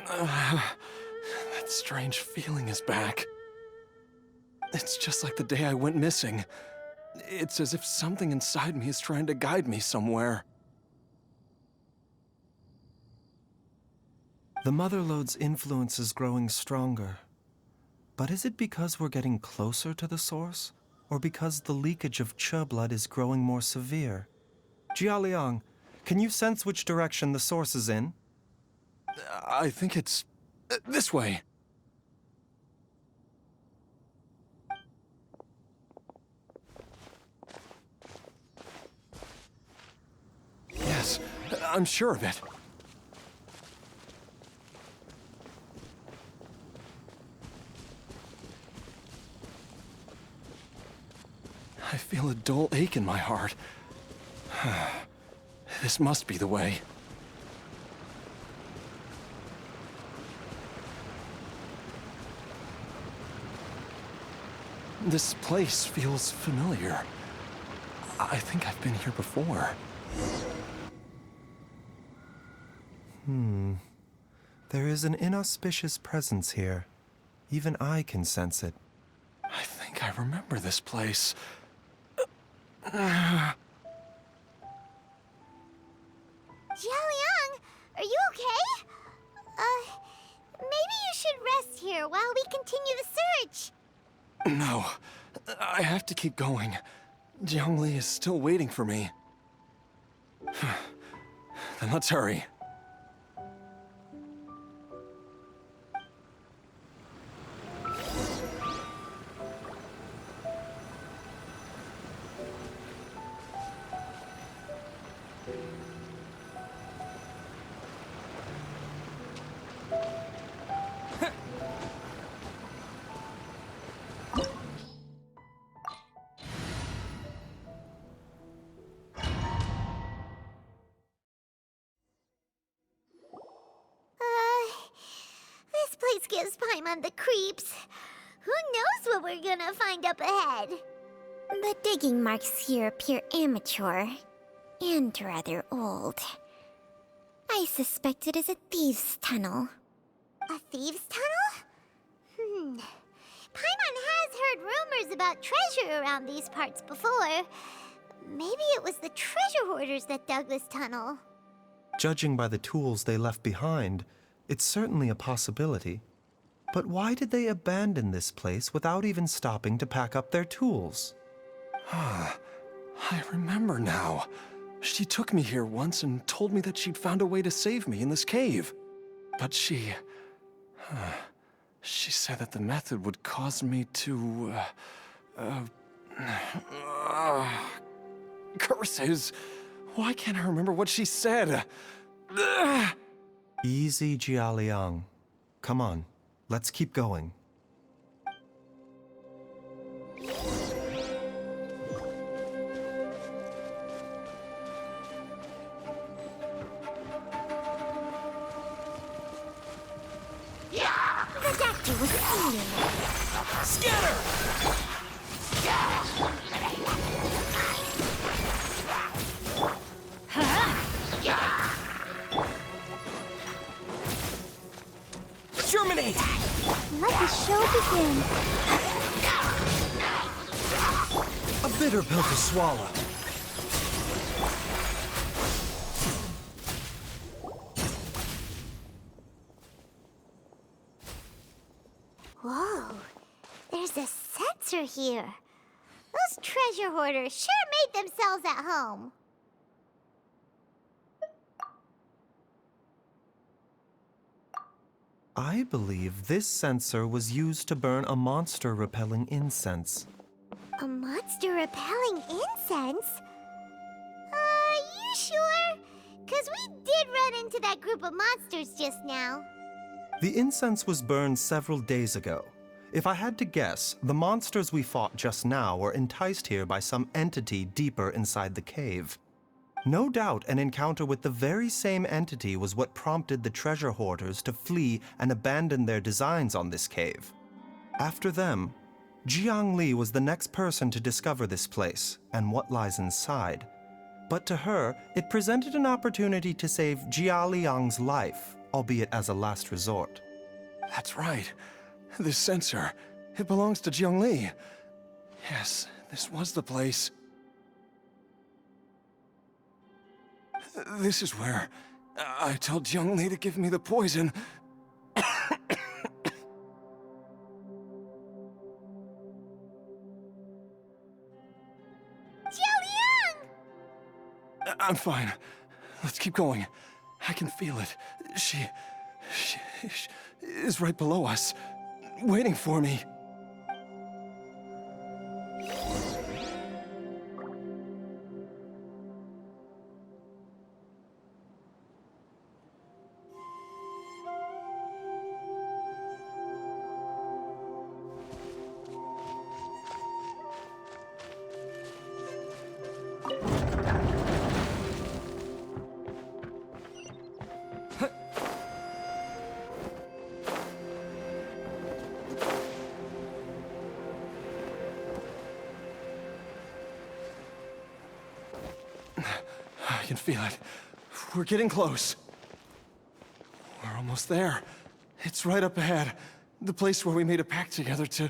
That strange feeling is back. It's just like the day I went missing. It's as if something inside me is trying to guide me somewhere. The Motherlode's influence is growing stronger. But is it because we're getting closer to the source? Or because the leakage of Che blood is growing more severe? Jialiang, can you sense which direction the source is in? I think it's this way. Yes, I'm sure of it. I feel a dull ache in my heart. This must be the way. This place feels familiar. I think I've been here before. There is an inauspicious presence here. Even I can sense it. I think I remember this place. Jialiang, are you okay? Maybe you should rest here while we continue the search. No, I have to keep going. Jiangli is still waiting for me. Then let's hurry. This place gives Paimon the creeps. Who knows what we're gonna find up ahead? The digging marks here appear amateur and rather old. I suspect it is a thieves' tunnel. A thieves' tunnel? Paimon has heard rumors about treasure around these parts before. Maybe it was the treasure hoarders that dug this tunnel. Judging by the tools they left behind, it's certainly a possibility. But why did they abandon this place without even stopping to pack up their tools? I remember now. She took me here once and told me that she'd found a way to save me in this cave. But she said that the method would cause me to, curses! Why can't I remember what she said? Easy, Jialiang. Come on, let's keep going. The doctor was stealing. Scatter! Terminate! Let the show begin. A bitter pill to swallow. Whoa, there's a sensor here. Those treasure hoarders sure made themselves at home. I believe this sensor was used to burn a monster-repelling incense. A monster repelling incense? Are you sure? 'Cause we did run into that group of monsters just now. The incense was burned several days ago. If I had to guess, the monsters we fought just now were enticed here by some entity deeper inside the cave. No doubt an encounter with the very same entity was what prompted the treasure hoarders to flee and abandon their designs on this cave. After them, Jiang Li was the next person to discover this place and what lies inside. But to her, it presented an opportunity to save Jia Liang's life, albeit as a last resort. That's right. This sensor, it belongs to Jiangli. Yes, this was the place. This is where I told Jiangli to give me the poison. I'm fine. Let's keep going. I can feel it. She is right below us, waiting for me. I can feel it. We're getting close. We're almost there. It's right up ahead. The place where we made a pact together to...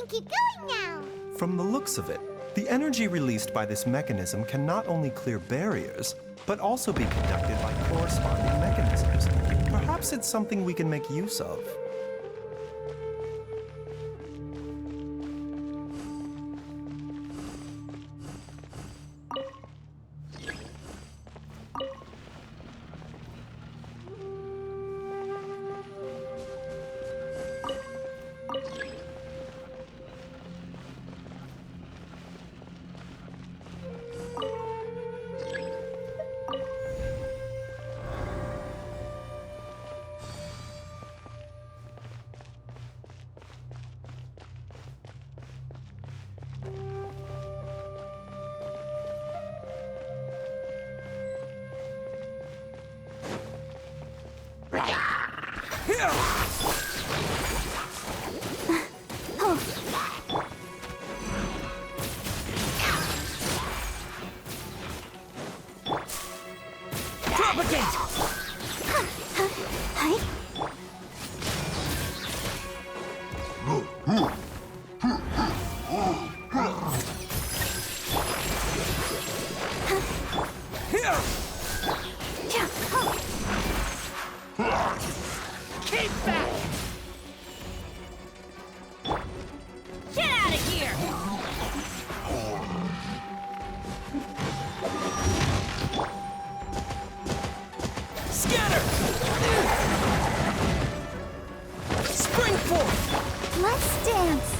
Keep going now! From the looks of it, the energy released by this mechanism can not only clear barriers, but also be conducted by corresponding mechanisms. Perhaps it's something we can make use of. Keep back! Get out of here! Scatter! Spring forth! Let's dance!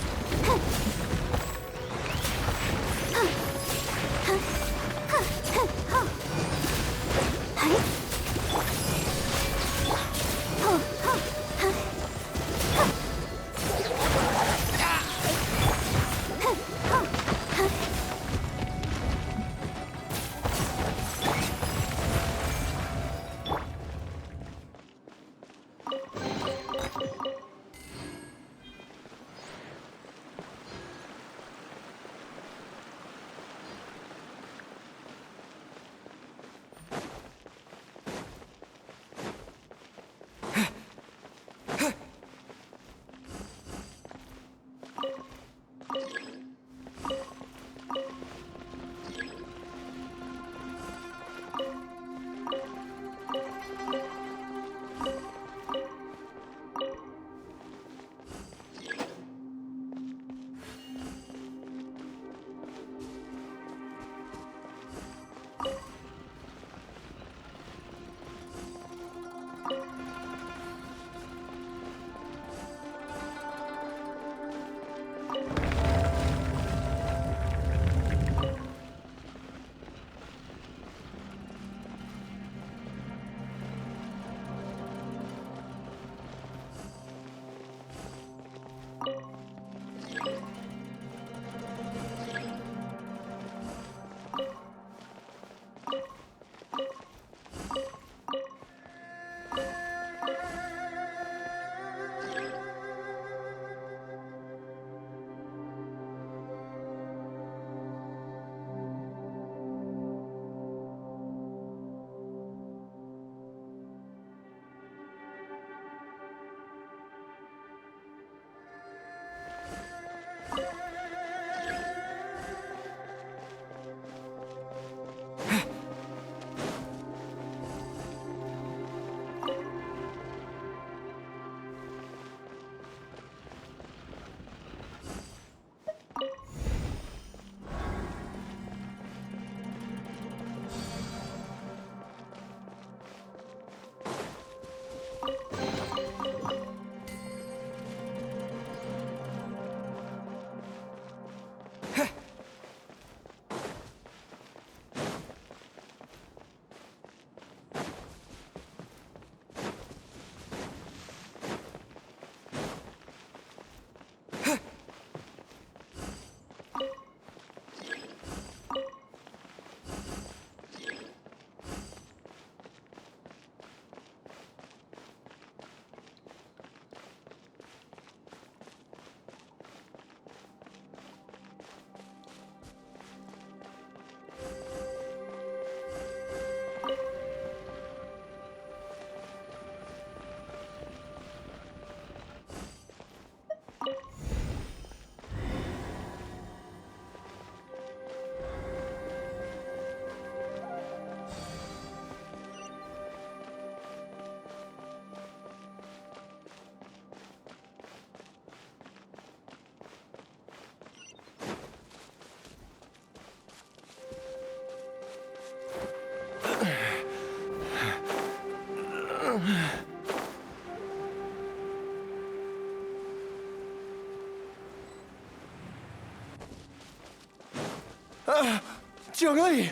Jiangli!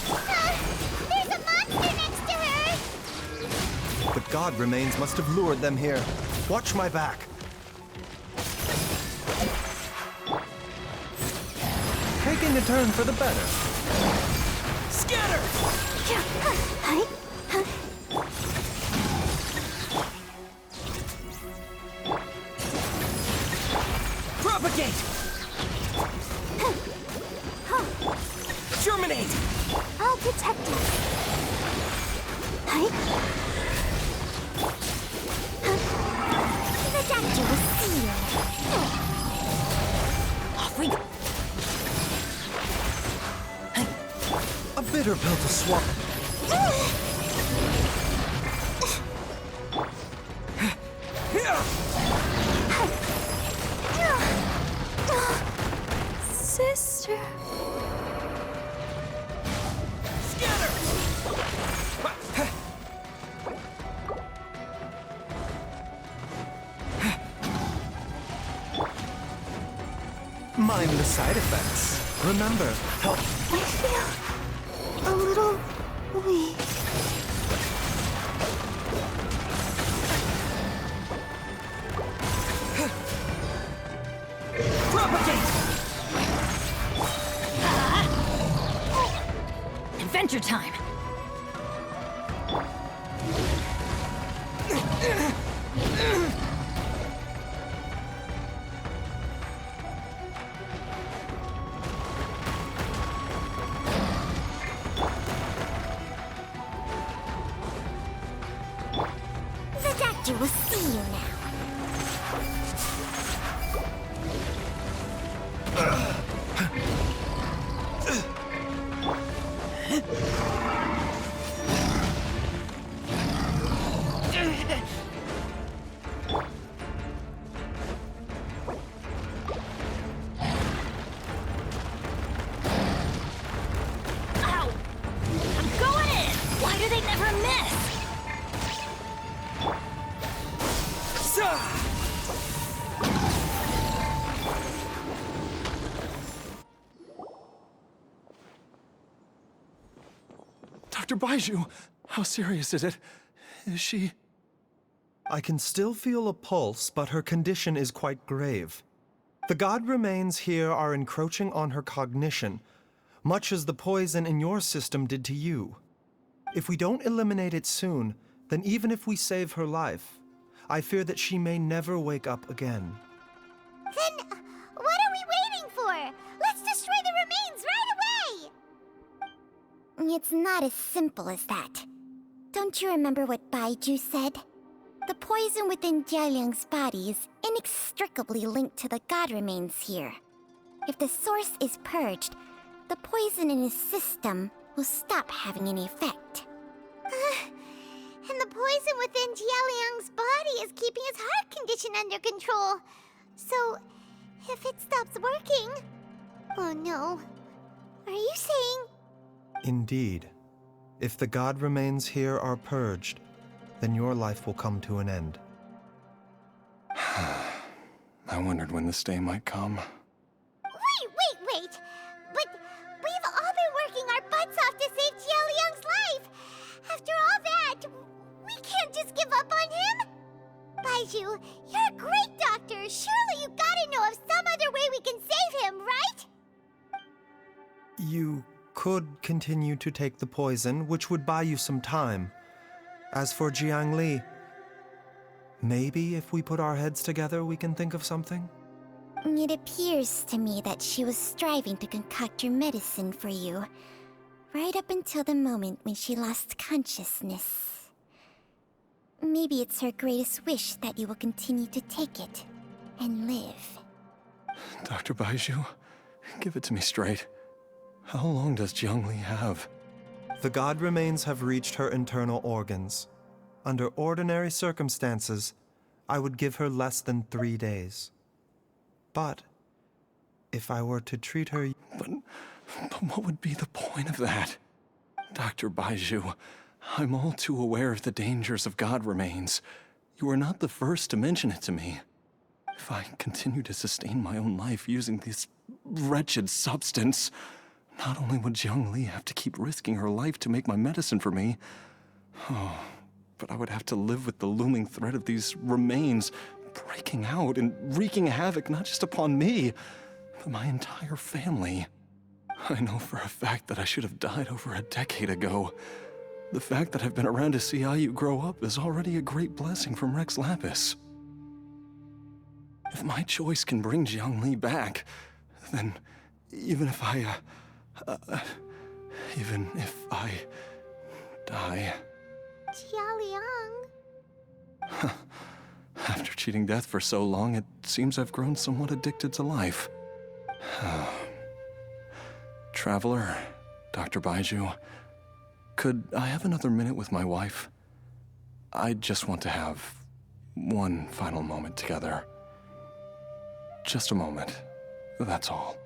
Look out! There's a monster next to her! The god remains must have lured them here. Watch my back. Taking a turn for the better. Scatter! Propagate! Germinate! I'll protect us. The doctor will see you. Off we go! A bitter pill to swallow. Sister. Scatter! Mind the side effects. Remember, help. I feel a little weak. Propagate! Adventure time! The doctor will see you now. Ow! I'm going in! Why do they never miss? Dr. Baiju, how serious is it? Is she... I can still feel a pulse, but her condition is quite grave. The god remains here are encroaching on her cognition, much as the poison in your system did to you. If we don't eliminate it soon, then even if we save her life, I fear that she may never wake up again. Then, what are we waiting for? Let's destroy the remains right away! It's not as simple as that. Don't you remember what Baiju said? The poison within Jialiang's body is inextricably linked to the god remains here. If the source is purged, the poison in his system will stop having any effect. And the poison within Jialiang's body is keeping his heart condition under control. So, if it stops working... Oh no. Are you saying... Indeed. If the god remains here are purged, then your life will come to an end. I wondered when this day might come. Wait! But we've all been working our butts off to save Jialiang's life! After all that, we can't just give up on him! Baiju, you're a great doctor! Surely you gotta know of some other way we can save him, right? You could continue to take the poison, which would buy you some time. As for Jiangli, maybe if we put our heads together, we can think of something? It appears to me that she was striving to concoct your medicine for you, right up until the moment when she lost consciousness. Maybe it's her greatest wish that you will continue to take it and live. Dr. Baiju, give it to me straight. How long does Jiangli have? The god remains have reached her internal organs. Under ordinary circumstances, I would give her less than 3 days. But if I were to treat her... But what would be the point of that? Dr. Baiju, I'm all too aware of the dangers of God remains. You are not the first to mention it to me. If I continue to sustain my own life using this wretched substance, not only would Jiang Li have to keep risking her life to make my medicine for me, but I would have to live with the looming threat of these remains breaking out and wreaking havoc not just upon me, but my entire family. I know for a fact that I should have died over a decade ago. The fact that I've been around to see how you grow up is already a great blessing from Rex Lapis. If my choice can bring Jiang Li back, then even if I die... Jialiang. After cheating death for so long, it seems I've grown somewhat addicted to life. Traveler, Dr. Baiju, could I have another minute with my wife? I just want to have one final moment together. Just a moment, that's all.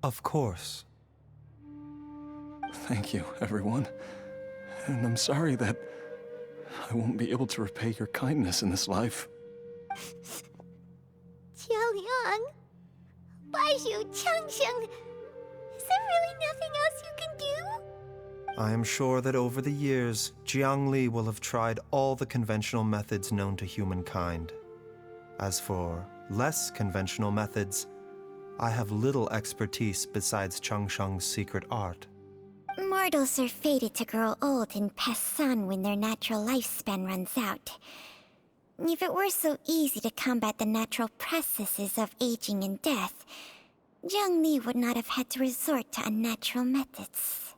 Of course. Thank you, everyone. And I'm sorry that I won't be able to repay your kindness in this life. Jialiang. Baiju, Changsheng. Is there really nothing else you can do? I am sure that over the years, Jiang Li will have tried all the conventional methods known to humankind. As for less conventional methods, I have little expertise besides Changsheng's secret art. Mortals are fated to grow old and pass on when their natural lifespan runs out. If it were so easy to combat the natural processes of aging and death, Jiang Li would not have had to resort to unnatural methods.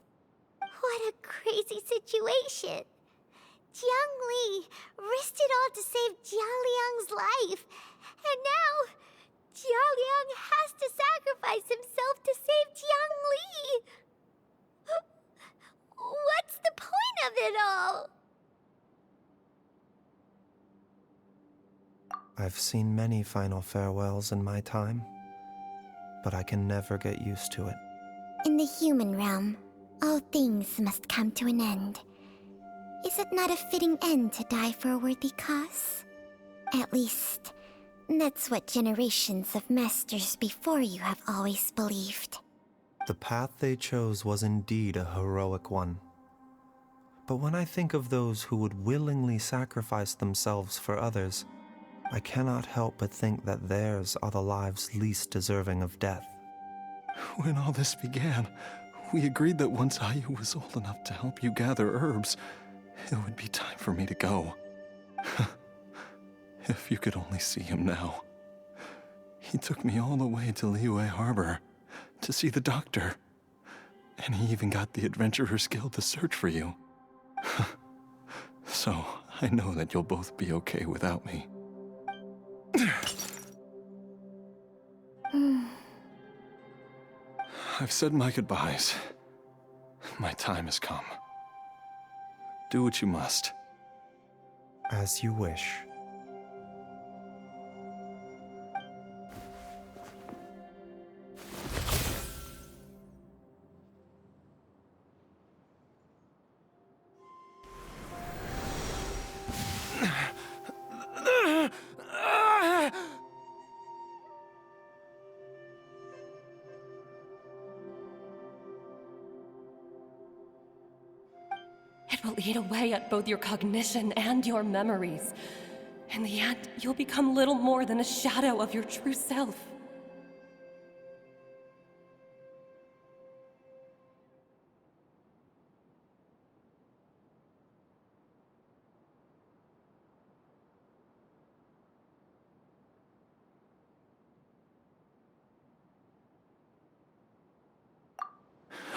What a crazy situation! Jiang Li risked it all to save Jialiang's life, and now Jialiang has to sacrifice himself to save Jiang Li! What's the point of it all? I've seen many final farewells in my time, but I can never get used to it. In the human realm, all things must come to an end. Is it not a fitting end to die for a worthy cause? At least, that's what generations of masters before you have always believed. The path they chose was indeed a heroic one. But when I think of those who would willingly sacrifice themselves for others, I cannot help but think that theirs are the lives least deserving of death. When all this began, we agreed that once Ayu was old enough to help you gather herbs, it would be time for me to go. If you could only see him now. He took me all the way to Liyue Harbor to see the doctor. And he even got the Adventurers Guild to search for you. So, I know that you'll both be okay without me. I've said my goodbyes. My time has come. Do what you must. As you wish. It will eat away at both your cognition and your memories. In the end, you'll become little more than a shadow of your true self.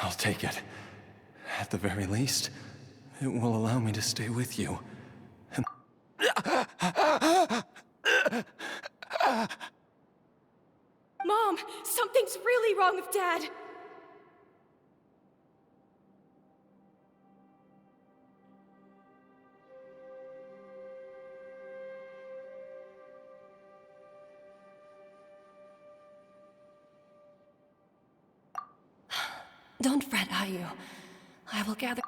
I'll take it. At the very least, it will allow me to stay with you. And... Mom, something's really wrong with Dad. Don't fret, Ayu. I will gather...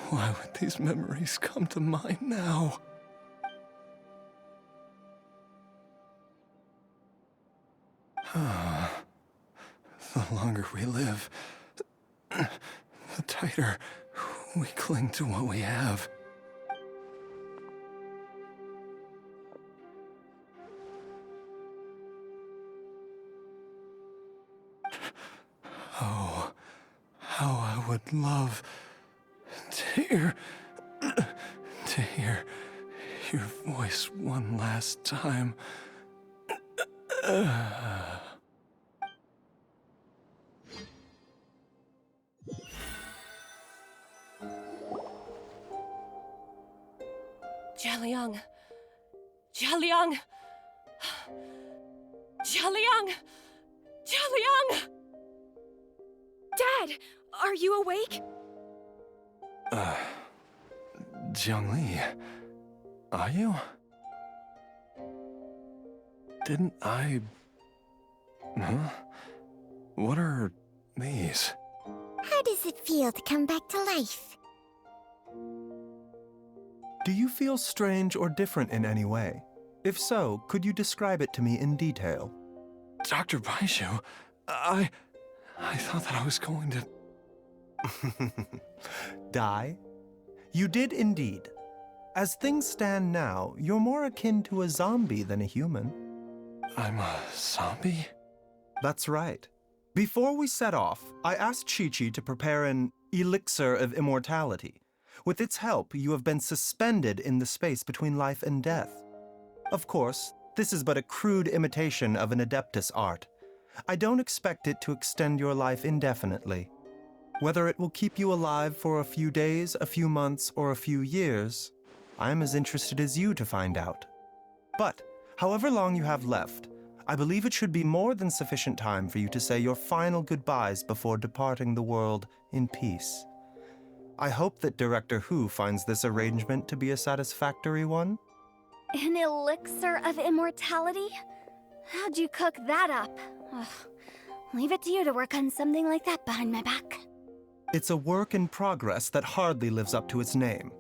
Why would these memories come to mind now? The longer we live, the tighter we cling to what we have. Oh, how I would love to hear your voice one last time. Jialiang. Jialiang. Jialiang. Jialiang. Dad, are you awake? Jiangli, are you? Didn't I... Huh? What are these? How does it feel to come back to life? Do you feel strange or different in any way? If so, could you describe it to me in detail? Dr. Baizhu, I thought that I was going to... Die? You did indeed. As things stand now, you're more akin to a zombie than a human. I'm a zombie? That's right. Before we set off, I asked Chi-Chi to prepare an elixir of immortality. With its help, you have been suspended in the space between life and death. Of course, this is but a crude imitation of an Adeptus art. I don't expect it to extend your life indefinitely. Whether it will keep you alive for a few days, a few months, or a few years, I am as interested as you to find out. But, however long you have left, I believe it should be more than sufficient time for you to say your final goodbyes before departing the world in peace. I hope that Director Hu finds this arrangement to be a satisfactory one. An elixir of immortality? How'd you cook that up? Ugh. Leave it to you to work on something like that behind my back. It's a work in progress that hardly lives up to its name,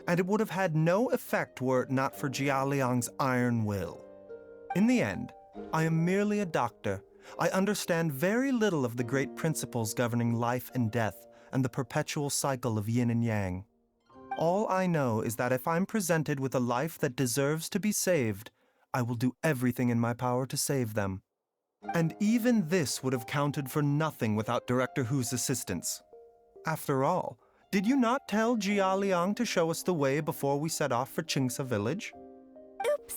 and it would have had no effect were it not for Jialiang's iron will. In the end, I am merely a doctor. I understand very little of the great principles governing life and death and the perpetual cycle of yin and yang. All I know is that if I'm presented with a life that deserves to be saved, I will do everything in my power to save them. And even this would have counted for nothing without Director Hu's assistance. After all, did you not tell Jia Liang to show us the way before we set off for Qingce village? Oops.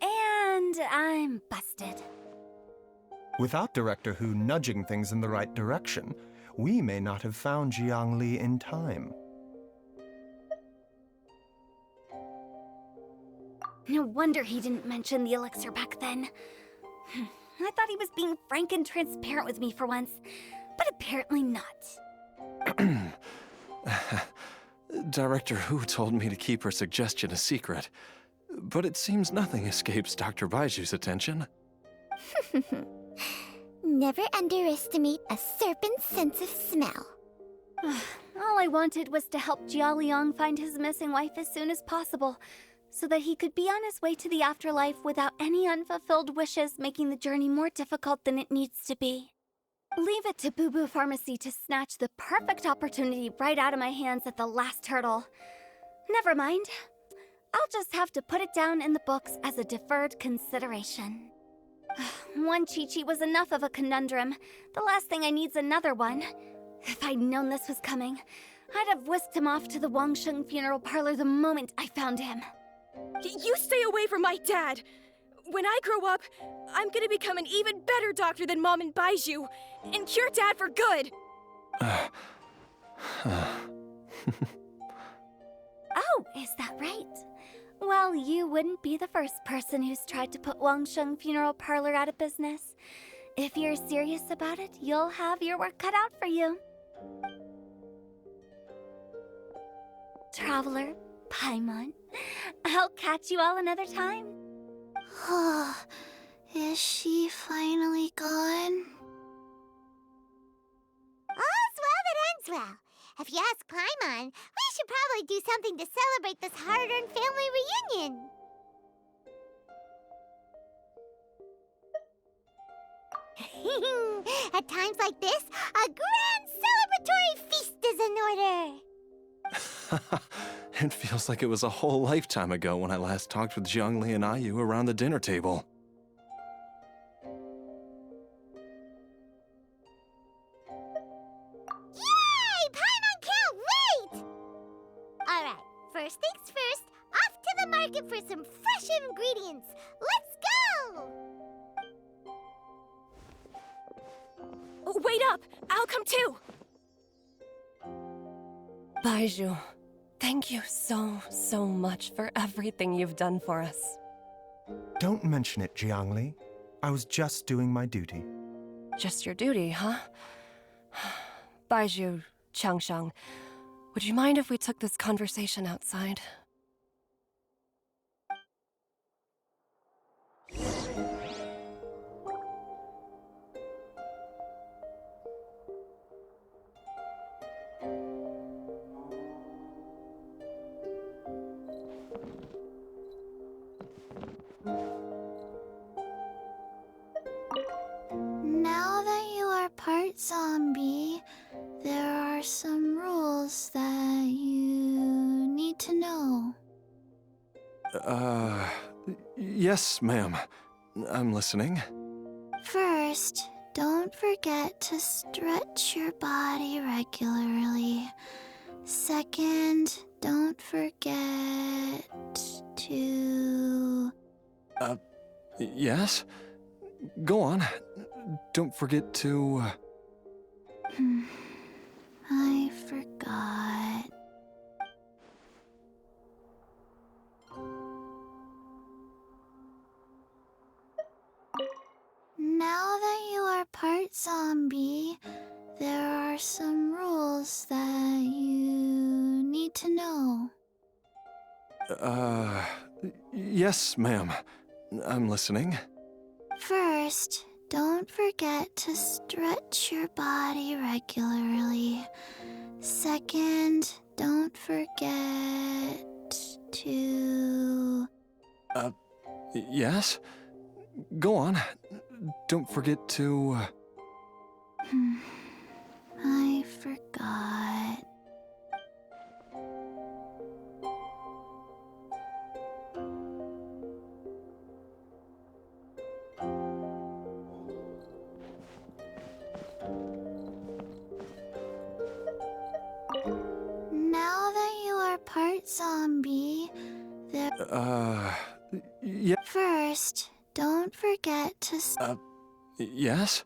And I'm busted. Without Director Hu nudging things in the right direction, we may not have found Jiangli in time. No wonder he didn't mention the elixir back then. I thought he was being frank and transparent with me for once, but apparently not. Director Hu told me to keep her suggestion a secret, but it seems nothing escapes Dr. Baiju's attention. Never underestimate a serpent's sense of smell. All I wanted was to help Jialiang find his missing wife as soon as possible, so that he could be on his way to the afterlife without any unfulfilled wishes making the journey more difficult than it needs to be. Leave it to Boo Boo Pharmacy to snatch the perfect opportunity right out of my hands at the last hurdle. Never mind. I'll just have to put it down in the books as a deferred consideration. One Chi-Chi was enough of a conundrum. The last thing I need's another one. If I'd known this was coming, I'd have whisked him off to the Wangsheng funeral parlor the moment I found him. You stay away from my dad! When I grow up, I'm gonna become an even better doctor than Mom and Baizhu, and cure Dad for good! Oh, is that right? Well, you wouldn't be the first person who's tried to put Wangsheng Funeral Parlor out of business. If you're serious about it, you'll have your work cut out for you. Traveler, Paimon, I'll catch you all another time. Is she finally gone? Well, if you ask Paimon, we should probably do something to celebrate this hard-earned family reunion. At times like this, a grand celebratory feast is in order. It feels like it was a whole lifetime ago when I last talked with Zhongli and Ayu around the dinner table. Yay! Paimon can't wait! Alright, first things first, off to the market for some fresh ingredients. Let's go! Oh, wait up! I'll come too! Baizhu, thank you so much for everything you've done for us. Don't mention it, Jiangli. I was just doing my duty. Just your duty, huh? Baizhu, Changsheng, would you mind if we took this conversation outside? Now that you are part zombie, there are some rules that you need to know. Yes, ma'am. I'm listening. First, don't forget to stretch your body regularly. Second, don't forget to... Yes? Go on. Don't forget to... I forgot. Now that you are part zombie, there are some rules that you need to know. Yes, ma'am. I'm listening. First, don't forget to stretch your body regularly. Second, don't forget to... Yes? Go on. Don't forget to... I forgot. Now that you are part zombie, there... Yeah. First, don't forget to... Yes?